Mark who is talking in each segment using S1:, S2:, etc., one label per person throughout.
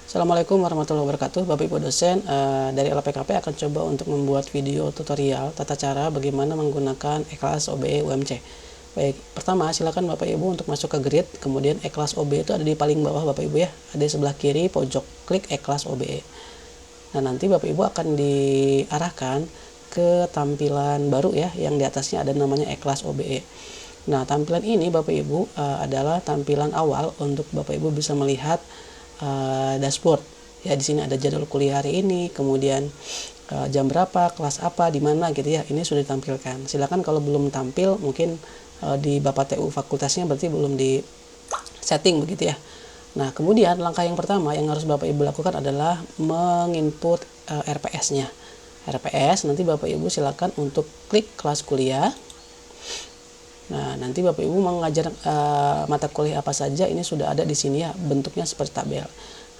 S1: Assalamualaikum warahmatullahi wabarakatuh. Bapak Ibu dosen dari LPKP akan coba untuk membuat video tutorial tata cara bagaimana menggunakan e-kelas OBE UMC. Baik, pertama silakan Bapak Ibu untuk masuk ke grid, kemudian e-kelas OBE itu ada di paling bawah Bapak Ibu ya, ada di sebelah kiri pojok, klik e-kelas OBE. Nah, nanti Bapak Ibu akan diarahkan ke tampilan baru ya, yang di atasnya ada namanya e-kelas OBE. Nah, tampilan ini Bapak Ibu adalah tampilan awal untuk Bapak Ibu bisa melihat dashboard ya. Di sini ada jadwal kuliah hari ini, kemudian jam berapa, kelas apa, di mana gitu ya. Ini sudah ditampilkan. Silakan kalau belum tampil mungkin di Bapak TU fakultasnya berarti belum di setting begitu ya. Nah, kemudian langkah yang pertama yang harus Bapak Ibu lakukan adalah menginput RPS-nya. RPS nanti Bapak Ibu silakan untuk klik kelas kuliah. Nah, nanti Bapak Ibu mengajar mata kuliah apa saja, ini sudah ada di sini ya, bentuknya seperti tabel.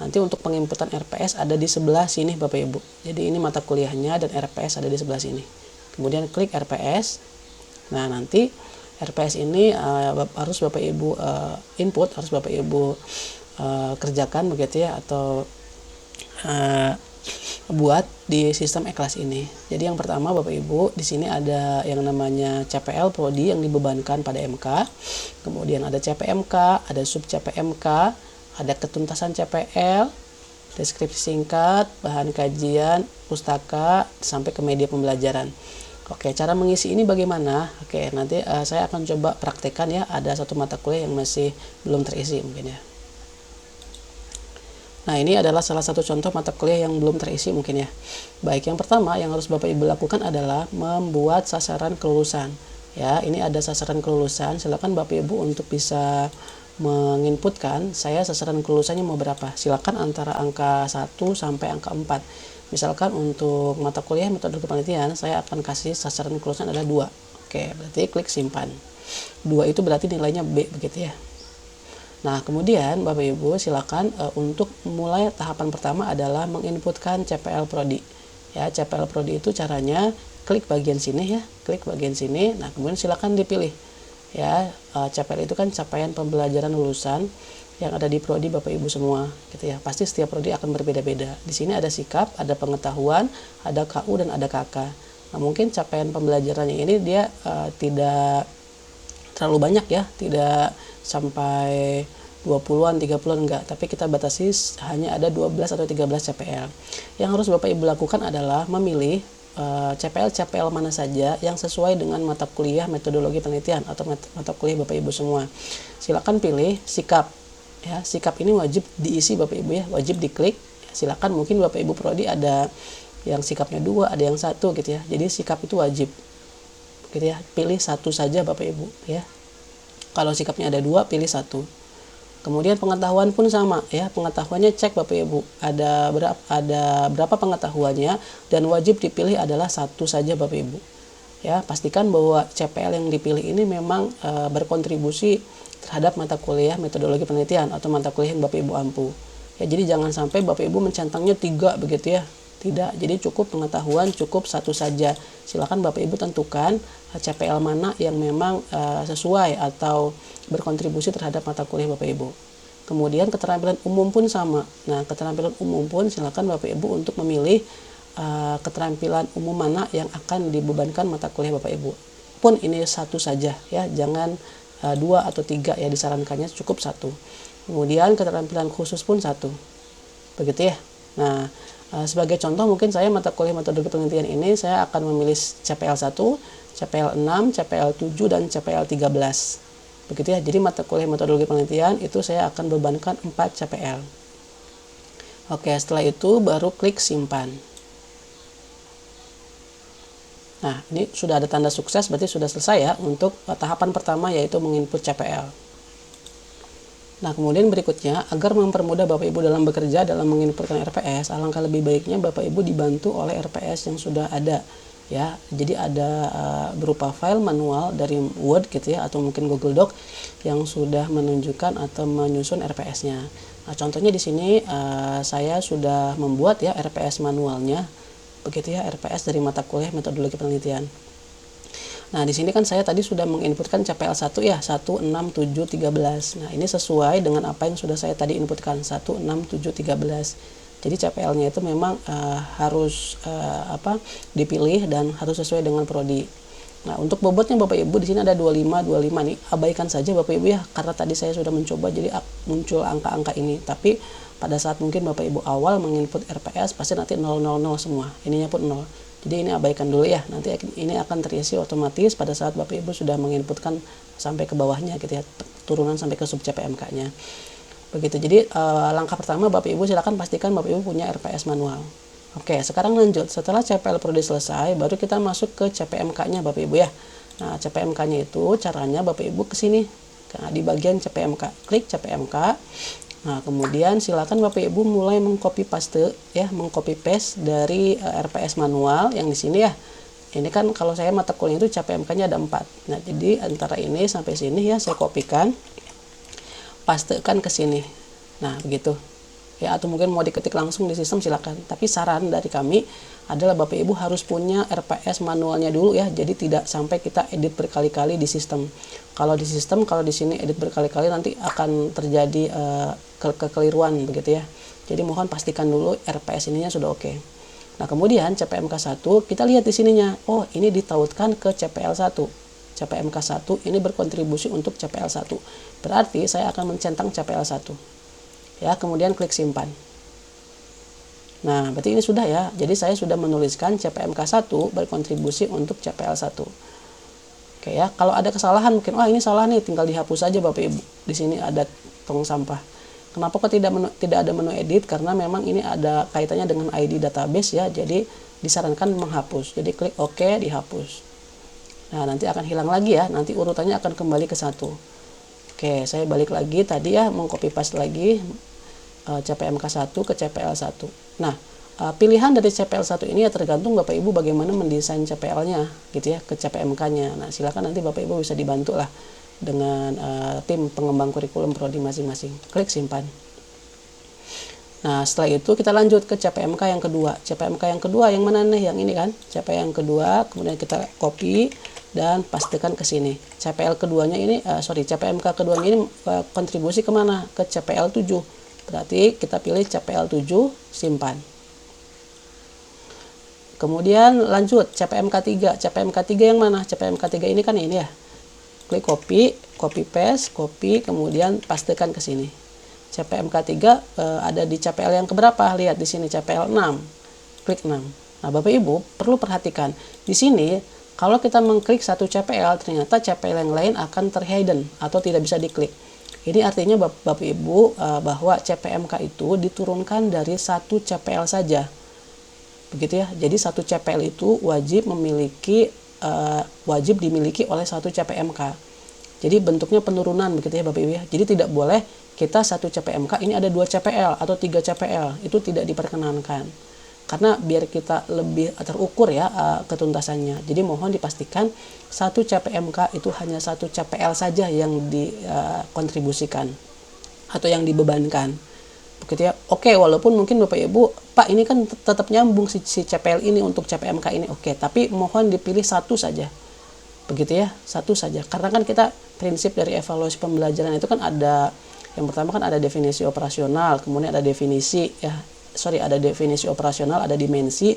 S1: Nanti untuk penginputan RPS ada di sebelah sini Bapak Ibu. Jadi ini mata kuliahnya dan RPS ada di sebelah sini. Kemudian klik RPS. Nah, nanti RPS ini harus Bapak Ibu input, harus Bapak Ibu kerjakan begitu ya, atau buat di sistem e-kelas ini. Jadi yang pertama Bapak Ibu, di sini ada yang namanya CPL Prodi yang dibebankan pada MK. Kemudian ada CPMK, ada sub CPMK, ada ketuntasan CPL, deskripsi singkat, bahan kajian, pustaka, sampai ke media pembelajaran. Oke, cara mengisi ini bagaimana? Oke, nanti saya akan coba praktekkan ya. Ada satu mata kuliah yang masih belum terisi mungkin ya. Nah, ini adalah salah satu contoh mata kuliah yang belum terisi mungkin ya. Baik, yang pertama yang harus Bapak Ibu lakukan adalah membuat sasaran kelulusan. Ya, ini ada sasaran kelulusan. Silakan Bapak Ibu untuk bisa menginputkan, saya sasaran kelulusannya mau berapa. Silakan antara angka 1 sampai angka 4. Misalkan untuk mata kuliah metode kepenelitian, saya akan kasih sasaran kelulusan adalah 2. Oke, berarti klik simpan. 2 itu berarti nilainya B begitu ya. Nah, kemudian Bapak Ibu silakan untuk mulai tahapan pertama adalah menginputkan CPL Prodi. Ya, CPL Prodi itu caranya klik bagian sini ya, klik bagian sini. Nah, kemudian silakan dipilih. Ya, CPL itu kan capaian pembelajaran lulusan yang ada di prodi Bapak Ibu semua gitu ya. Pasti setiap prodi akan berbeda-beda. Di sini ada sikap, ada pengetahuan, ada KU dan ada KK. Nah, mungkin capaian pembelajarannya ini dia tidak terlalu banyak ya, tidak sampai 20-an, 30-an enggak, tapi kita batasi hanya ada 12 atau 13 CPL. Yang harus Bapak Ibu lakukan adalah memilih CPL mana saja yang sesuai dengan mata kuliah metodologi penelitian atau mata kuliah Bapak Ibu semua. Silakan pilih sikap. Ya, sikap ini wajib diisi Bapak Ibu ya, wajib diklik. Silakan mungkin Bapak Ibu prodi ada yang sikapnya 2, ada yang 1 gitu ya. Jadi sikap itu wajib. Gitu ya, pilih 1 saja Bapak Ibu ya. Kalau sikapnya ada 2, pilih 1. Kemudian pengetahuan pun sama ya, pengetahuannya cek Bapak Ibu ada berapa pengetahuannya, dan wajib dipilih adalah 1 saja Bapak Ibu ya. Pastikan bahwa CPL yang dipilih ini memang berkontribusi terhadap mata kuliah metodologi penelitian atau mata kuliah yang Bapak Ibu ampu ya. Jadi jangan sampai Bapak Ibu mencentangnya 3 begitu ya, tidak. Jadi cukup pengetahuan, cukup 1 saja. Silakan Bapak Ibu tentukan CPL mana yang memang sesuai atau berkontribusi terhadap mata kuliah Bapak Ibu. Kemudian keterampilan umum pun sama. Nah, keterampilan umum pun silakan Bapak Ibu untuk memilih keterampilan umum mana yang akan dibebankan mata kuliah Bapak Ibu. Pun ini 1 saja ya, jangan 2 atau 3 ya, disarankannya cukup 1. Kemudian keterampilan khusus pun 1. Begitu ya. Nah, sebagai contoh mungkin saya mata kuliah metodologi penelitian ini saya akan memilih CPL 1, CPL 6, CPL 7 dan CPL 13. Begitu ya. Jadi mata kuliah metodologi penelitian itu saya akan bebankan 4 CPL. Oke, setelah itu baru klik simpan. Nah, ini sudah ada tanda sukses, berarti sudah selesai ya untuk tahapan pertama yaitu menginput CPL. Nah, kemudian berikutnya, agar mempermudah Bapak Ibu dalam bekerja dalam menginputkan RPS, alangkah lebih baiknya Bapak Ibu dibantu oleh RPS yang sudah ada ya. Jadi ada berupa file manual dari Word gitu ya, atau mungkin Google Doc yang sudah menunjukkan atau menyusun RPS-nya. Nah, contohnya di sini saya sudah membuat ya RPS manualnya. Begitu ya, RPS dari mata kuliah metodologi penelitian. Nah, di sini kan saya tadi sudah menginputkan CPL1 ya, 16713. Nah, ini sesuai dengan apa yang sudah saya tadi inputkan, 16713. Jadi CPL-nya itu memang harus dipilih dan harus sesuai dengan prodi. Nah, untuk bobotnya Bapak Ibu di sini ada 25 nih. Abaikan saja Bapak Ibu ya, karena tadi saya sudah mencoba jadi muncul angka-angka ini. Tapi pada saat mungkin Bapak Ibu awal menginput RPS pasti nanti 000 semua. Ininya pun 0. Jadi ini abaikan dulu ya, nanti ini akan terisi otomatis pada saat Bapak Ibu sudah menginputkan sampai ke bawahnya gitu ya, turunan sampai ke sub CPMK-nya. Begitu, jadi langkah pertama Bapak Ibu silakan pastikan Bapak Ibu punya RPS manual. Oke, sekarang lanjut, setelah CPL prodi selesai, baru kita masuk ke CPMK-nya Bapak Ibu ya. Nah, CPMK-nya itu caranya Bapak Ibu ke sini, di bagian CPMK, klik CPMK. Nah, kemudian silakan Bapak Ibu mulai mengcopy paste ya, mengcopy paste dari RPS manual yang di sini ya. Ini kan kalau saya mata kuliah itu CPMK-nya ada 4. Nah, jadi antara ini sampai sini ya saya kopikan, pastekan ke sini. Nah, begitu. Ya, atau mungkin mau diketik langsung di sistem silakan. Tapi saran dari kami adalah Bapak Ibu harus punya RPS manualnya dulu ya. Jadi tidak sampai kita edit berkali-kali di sistem. Kalau di sistem, kalau di sini edit berkali-kali nanti akan terjadi kekeliruan begitu ya. Jadi mohon pastikan dulu RPS ininya sudah oke. Nah, kemudian CPMK1 kita lihat di sininya. Oh, ini ditautkan ke CPL1. CPMK1 ini berkontribusi untuk CPL1. Berarti saya akan mencentang CPL1. Ya, kemudian klik simpan. Nah, berarti ini sudah ya. Jadi saya sudah menuliskan CPMK1 berkontribusi untuk CPL1. Oke ya, kalau ada kesalahan mungkin ini salah nih, tinggal dihapus saja Bapak Ibu. Di sini ada tong sampah. Kenapa kok tidak ada menu edit? Karena memang ini ada kaitannya dengan ID database ya. Jadi disarankan menghapus. Jadi klik OK, dihapus. Nah, nanti akan hilang lagi ya. Nanti urutannya akan kembali ke 1. Oke, saya balik lagi tadi ya, mengcopy paste lagi CPMK1 ke CPL1. Nah, pilihan dari CPL1 ini ya tergantung Bapak Ibu bagaimana mendesain CPL-nya gitu ya, ke CPMK-nya. Nah, silakan nanti Bapak Ibu bisa dibantu lah dengan tim pengembang kurikulum prodi masing-masing. Klik simpan. Nah, setelah itu kita lanjut ke CPMK yang kedua. CPMK yang kedua yang mana nih? Yang ini kan? CPL yang kedua, kemudian kita copy dan pastekan ke sini. CPL keduanya ini, CPMK keduanya ini kontribusi kemana? Ke CPL 7. Berarti kita pilih CPL 7, simpan. Kemudian lanjut CPMK 3. CPMK 3 yang mana? CPMK 3 ini kan ini ya. Klik copy paste, copy, kemudian pastekan ke sini. CPMK 3 ada di CPL yang keberapa? Lihat di sini CPL 6. Klik 6. Nah, Bapak Ibu perlu perhatikan. Di sini kalau kita mengklik satu CPL, ternyata CPL yang lain akan terhidden atau tidak bisa diklik. Ini artinya Bapak Ibu bahwa CPMK itu diturunkan dari satu CPL saja. Begitu ya. Jadi satu CPL itu wajib dimiliki oleh satu CPMK. Jadi bentuknya penurunan begitu ya Bapak Ibu ya. Jadi tidak boleh kita satu CPMK ini ada 2 CPL atau 3 CPL. Itu tidak diperkenankan. Karena biar kita lebih terukur ya ketuntasannya. Jadi mohon dipastikan satu CPMK itu hanya satu CPL saja yang dikontribusikan atau yang dibebankan. Begitu ya. Oke, walaupun mungkin Bapak Ibu, Pak ini kan tetap nyambung si CPL ini untuk CPMK ini. Oke, tapi mohon dipilih satu saja. Begitu ya, satu saja. Karena kan kita prinsip dari evaluasi pembelajaran itu kan ada, yang pertama kan ada definisi operasional, kemudian ada definisi ada definisi operasional, ada dimensi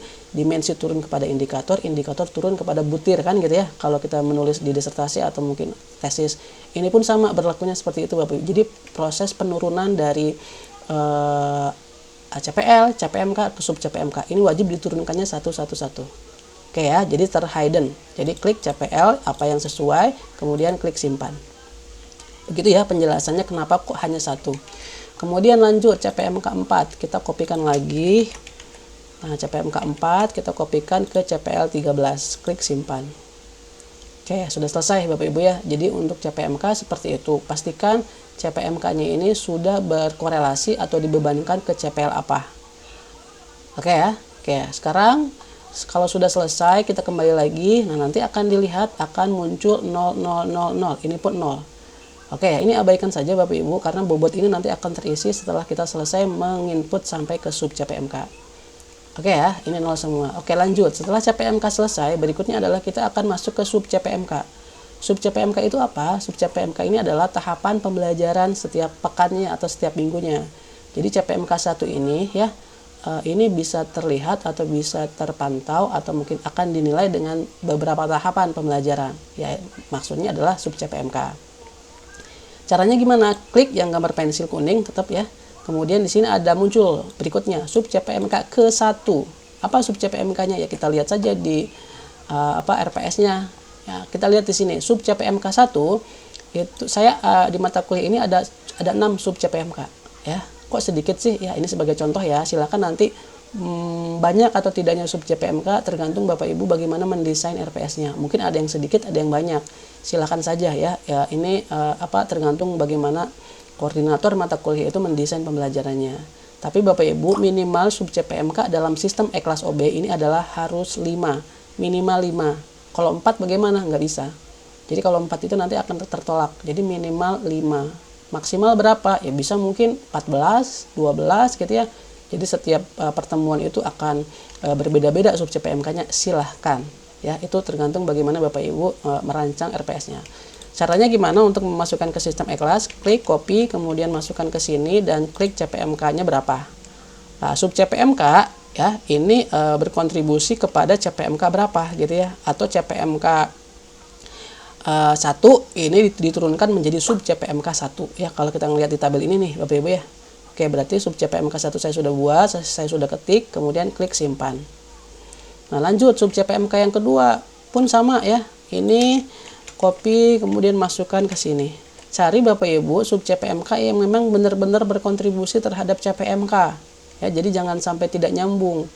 S1: turun kepada indikator turun kepada butir kan gitu ya. Kalau kita menulis di disertasi atau mungkin tesis, ini pun sama berlakunya seperti itu Bapak Ibu. Jadi proses penurunan dari CPL, CPMK ke sub CPMK ini wajib diturunkannya satu. Oke ya, jadi terhidden. Jadi klik CPL apa yang sesuai, kemudian klik simpan. Begitu ya penjelasannya kenapa kok hanya satu. Kemudian lanjut CPMK 4, kita kopikan lagi. Nah, CPMK 4 kita kopikan ke CPL 13, klik simpan. Oke, sudah selesai Bapak Ibu ya. Jadi untuk CPMK seperti itu. Pastikan CPMK-nya ini sudah berkorelasi atau dibebankan ke CPL apa. Oke ya. Oke, sekarang kalau sudah selesai kita kembali lagi. Nah, nanti akan dilihat akan muncul 0000. Ini pun 0. Oke, ini abaikan saja Bapak Ibu karena bobot ini nanti akan terisi setelah kita selesai menginput sampai ke sub CPMK. Oke ya, ini 0 semua. Oke, lanjut. Setelah CPMK selesai, berikutnya adalah kita akan masuk ke sub CPMK. Sub CPMK itu apa? Sub CPMK ini adalah tahapan pembelajaran setiap pekannya atau setiap minggunya. Jadi CPMK 1 ini ya, ini bisa terlihat atau bisa terpantau atau mungkin akan dinilai dengan beberapa tahapan pembelajaran. Ya, maksudnya adalah sub CPMK. Caranya gimana? Klik yang gambar pensil kuning tetap ya. Kemudian di sini ada muncul berikutnya sub CPMK ke-1. Apa sub CPMK-nya? Ya kita lihat saja di RPS-nya. Ya, kita lihat di sini sub CPMK 1 itu saya di mata kuliah ini ada 6 sub CPMK ya. Kok sedikit sih? Ya ini sebagai contoh ya. Silakan nanti banyak atau tidaknya sub CPMK tergantung Bapak Ibu bagaimana mendesain RPS-nya. Mungkin ada yang sedikit, ada yang banyak. Silakan saja ya. Ya ini tergantung bagaimana koordinator mata kuliah itu mendesain pembelajarannya. Tapi Bapak Ibu minimal sub CPMK dalam sistem E-kelas OB ini adalah harus 5, minimal 5. Kalau 4 bagaimana? Nggak bisa. Jadi kalau 4 itu nanti akan tertolak. Jadi minimal 5. Maksimal berapa? Ya bisa mungkin 14, 12 gitu ya. Jadi setiap pertemuan itu akan berbeda-beda sub CPMK-nya. Silahkan. Ya, itu tergantung bagaimana Bapak Ibu merancang RPS-nya. Caranya gimana untuk memasukkan ke sistem E-kelas? Klik copy, kemudian masukkan ke sini dan klik CPMK-nya berapa. Nah, sub CPMK ya ini berkontribusi kepada CPMK berapa gitu ya, atau CPMK 1 ini diturunkan menjadi sub CPMK 1 ya. Kalau kita ngelihat di tabel ini nih Bapak Ibu ya. Oke, berarti sub CPMK 1 saya sudah buat, saya sudah ketik, kemudian klik simpan. Nah, lanjut sub CPMK yang kedua pun sama ya. Ini copy kemudian masukkan ke sini. Cari Bapak Ibu sub CPMK yang memang benar-benar berkontribusi terhadap CPMK. Ya, jadi jangan sampai tidak nyambung.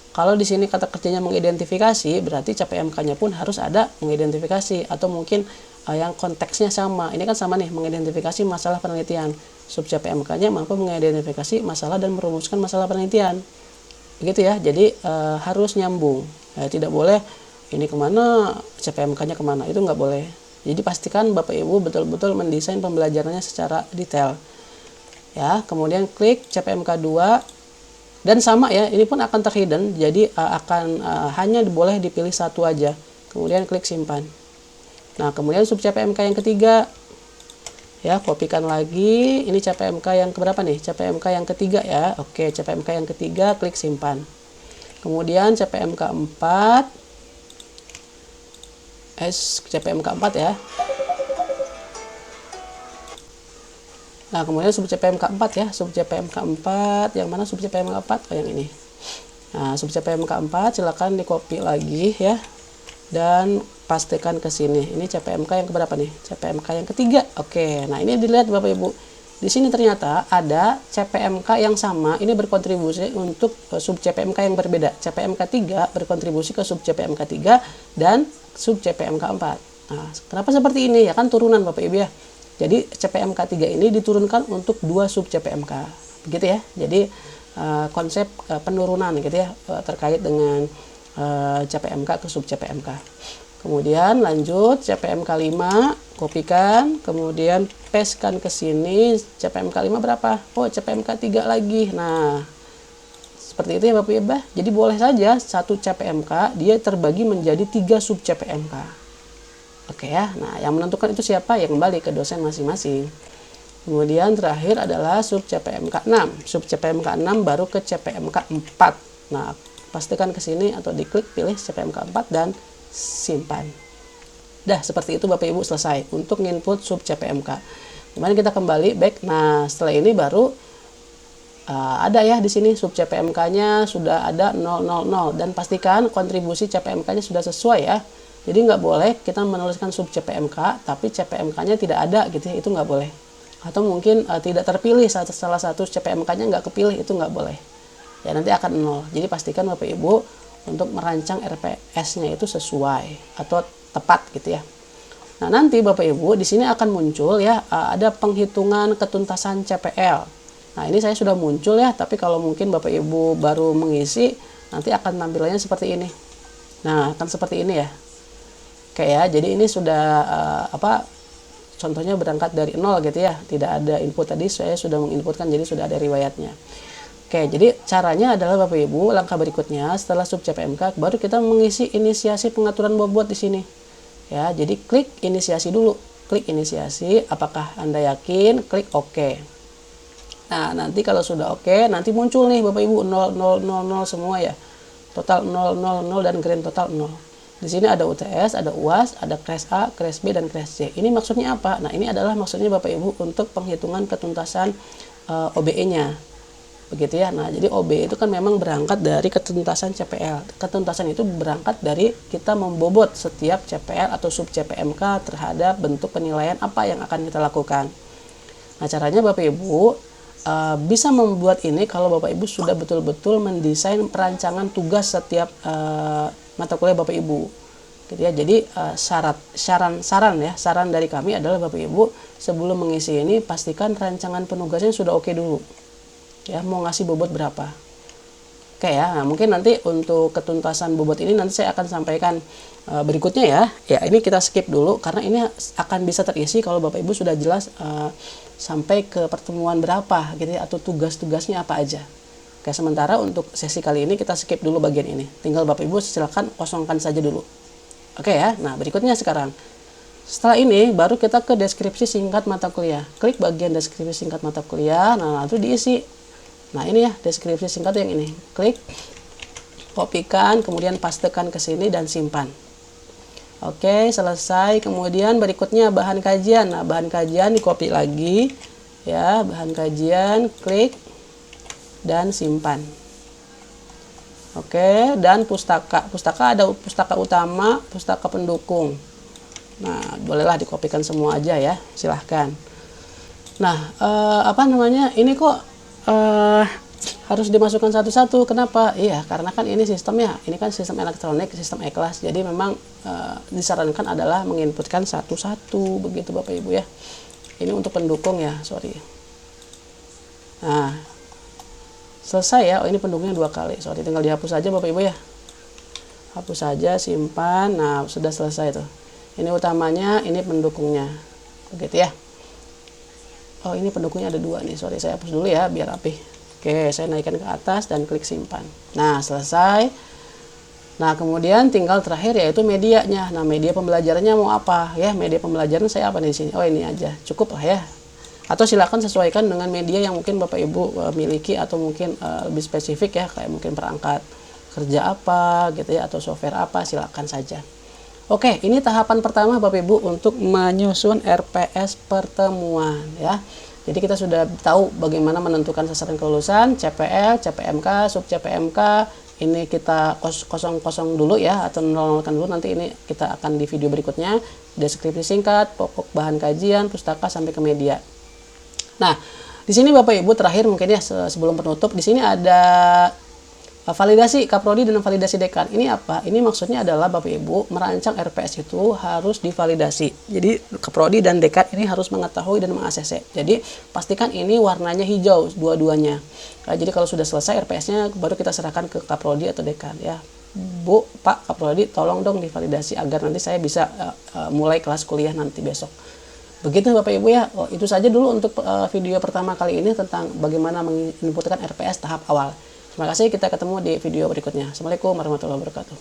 S1: Kalau di sini kata kerjanya mengidentifikasi, berarti CPMK-nya pun harus ada mengidentifikasi atau mungkin yang konteksnya sama. Ini kan sama nih, mengidentifikasi masalah penelitian. Sub CPMK-nya mampu mengidentifikasi masalah dan merumuskan masalah penelitian. Begitu ya. Jadi harus nyambung. Ya, tidak boleh ini kemana, CPMK-nya kemana, itu nggak boleh. Jadi pastikan Bapak Ibu betul-betul mendesain pembelajarannya secara detail. Ya, kemudian klik CPMK 2 dan sama ya, ini pun akan terhidden, jadi akan hanya boleh dipilih satu aja. Kemudian klik simpan. Nah, kemudian sub CPMK yang ketiga, ya kopikan lagi. Ini CPMK yang keberapa nih? CPMK yang ketiga ya. Oke, CPMK yang ketiga, klik simpan. Kemudian CPMK 4. CPMK 4 ya. Nah, kemudian sub CPMK 4 ya, sub CPMK 4, yang mana sub CPMK 4? Oh, yang ini. Nah, sub CPMK 4 silakan di-copy lagi ya. Dan pastikan ke sini. Ini CPMK yang keberapa nih? CPMK yang ketiga. Oke. Nah, ini dilihat Bapak Ibu. Di sini ternyata ada CPMK yang sama, ini berkontribusi untuk sub CPMK yang berbeda. CPMK 3 berkontribusi ke sub CPMK 3 dan sub CPMK 4. Nah, kenapa seperti ini? Ya kan turunan Bapak Ibu ya. Jadi CPMK 3 ini diturunkan untuk 2 sub CPMK. Begitu ya. Jadi konsep penurunan gitu ya terkait dengan CPMK ke sub CPMK. Kemudian lanjut CPMK 5, kopikan, kemudian pastekan ke sini. CPMK 5 berapa? Oh, CPMK 3 lagi. Nah, seperti itu ya Bapak Ibu. Jadi boleh saja satu CPMK dia terbagi menjadi 3 sub CPMK. Oke ya. Nah, yang menentukan itu siapa? Ya kembali ke dosen masing-masing. Kemudian terakhir adalah sub CPMK 6. Sub CPMK 6 baru ke CPMK 4. Nah, pastikan ke sini atau diklik pilih CPMK 4 dan simpan. Dah, seperti itu Bapak Ibu, selesai untuk input sub CPMK. Kemudian kita kembali back. Nah, setelah ini baru ada ya di sini sub CPMK-nya sudah ada 000 dan pastikan kontribusi CPMK-nya sudah sesuai ya. Jadi nggak boleh kita menuliskan sub CPMK tapi CPMK-nya tidak ada gitu ya, itu nggak boleh. Atau mungkin tidak terpilih salah satu CPMK-nya nggak kepilih, itu nggak boleh. Ya nanti akan 0. Jadi pastikan Bapak Ibu untuk merancang RPS-nya itu sesuai atau tepat gitu ya. Nah, nanti Bapak Ibu di sini akan muncul ya ada penghitungan ketuntasan CPL. Nah, ini saya sudah muncul ya, tapi kalau mungkin Bapak Ibu baru mengisi nanti akan tampilannya seperti ini. Nah, akan seperti ini ya. Oke ya, jadi ini sudah contohnya berangkat dari 0 gitu ya. Tidak ada input tadi, saya sudah menginputkan jadi sudah ada riwayatnya. Oke, jadi caranya adalah Bapak Ibu, langkah berikutnya setelah sub CPMK baru kita mengisi inisiasi pengaturan bobot di sini. Ya, jadi klik inisiasi dulu. Klik inisiasi, apakah Anda yakin? Klik OK. Nah, nanti kalau sudah OK, nanti muncul nih Bapak Ibu 0 0 0 0 semua ya. Total 0 0 0 dan grand total 0. Di sini ada UTS, ada UAS, ada crash A, crash B, dan crash C. Ini maksudnya apa? Nah, ini adalah maksudnya Bapak Ibu untuk penghitungan ketuntasan OBE-nya. Begitu ya. Nah, jadi OBE itu kan memang berangkat dari ketuntasan CPL. Ketuntasan itu berangkat dari kita membobot setiap CPL atau sub CPMK terhadap bentuk penilaian apa yang akan kita lakukan. Nah, caranya Bapak Ibu bisa membuat ini kalau Bapak Ibu sudah betul-betul mendesain perancangan tugas setiap mata kuliah Bapak Ibu. Gitu ya. Jadi saran dari kami adalah Bapak Ibu sebelum mengisi ini pastikan rancangan penugasan sudah oke dulu. Ya, mau ngasih bobot berapa. Oke ya, nah, mungkin nanti untuk ketuntasan bobot ini nanti saya akan sampaikan berikutnya ya. Ya, ini kita skip dulu karena ini akan bisa terisi kalau Bapak Ibu sudah jelas sampai ke pertemuan berapa gitu ya, atau tugas-tugasnya apa aja. Oke, sementara untuk sesi kali ini kita skip dulu bagian ini. Tinggal Bapak Ibu silakan kosongkan saja dulu. Oke ya, nah berikutnya sekarang. Setelah ini baru kita ke deskripsi singkat mata kuliah. Klik bagian deskripsi singkat mata kuliah, nah lalu diisi. Nah, ini ya deskripsi singkat yang ini. Klik, kopikan, kemudian pastekan ke sini dan simpan. Oke, selesai. Kemudian berikutnya bahan kajian. Nah, bahan kajian di-copy lagi. Ya, bahan kajian, klik dan simpan. Oke, dan pustaka. Pustaka ada pustaka utama, pustaka pendukung. Nah, bolehlah dikopikan semua aja ya. Silahkan. Nah, ini kok harus dimasukkan satu-satu. Kenapa? Iya, karena kan ini sistemnya, ini kan sistem elektronik, sistem e-kelas. Jadi memang disarankan adalah menginputkan satu-satu begitu Bapak Ibu ya. Ini untuk pendukung ya, sorry. Nah, selesai ya. Oh, ini pendukungnya 2 kali. Sorry, tinggal dihapus saja Bapak Ibu ya. Hapus saja, simpan. Nah, sudah selesai tuh. Ini utamanya, ini pendukungnya. Begitu ya. Oh, ini pendukungnya ada 2 nih. Sorry, saya hapus dulu ya biar rapih. Oke, saya naikkan ke atas dan klik simpan. Nah, selesai. Nah, kemudian tinggal terakhir yaitu medianya. Nah, media pembelajarannya mau apa? Ya, media pembelajaran saya apa di sini? Oh, ini aja. Cukup lah ya. Atau silakan sesuaikan dengan media yang mungkin Bapak Ibu miliki atau mungkin lebih spesifik ya, kayak mungkin perangkat kerja apa gitu ya, atau software apa, silakan saja. Oke, ini tahapan pertama Bapak Ibu untuk menyusun RPS pertemuan ya. Jadi kita sudah tahu bagaimana menentukan sasaran kelulusan, CPL, CPMK, sub CPMK. Ini kita kosong dulu ya, atau nolkan dulu, nanti ini kita akan di video berikutnya. Deskripsi singkat, pokok bahan kajian, pustaka sampai ke media. Nah, di sini Bapak Ibu terakhir mungkin ya sebelum penutup, di sini ada validasi Kaprodi dan validasi dekan. Ini apa? Ini maksudnya adalah Bapak Ibu merancang RPS itu harus divalidasi. Jadi Kaprodi dan dekan ini harus mengetahui dan meng-ACC. Jadi pastikan ini warnanya hijau dua-duanya. Nah, jadi kalau sudah selesai RPS-nya baru kita serahkan ke Kaprodi atau dekan ya. Bu, Pak Kaprodi, tolong dong divalidasi agar nanti saya bisa mulai kelas kuliah nanti besok. Begitu Bapak Ibu ya. Oh, itu saja dulu untuk video pertama kali ini tentang bagaimana menginputkan RPS tahap awal. Terima kasih, kita ketemu di video berikutnya. Assalamualaikum warahmatullahi wabarakatuh.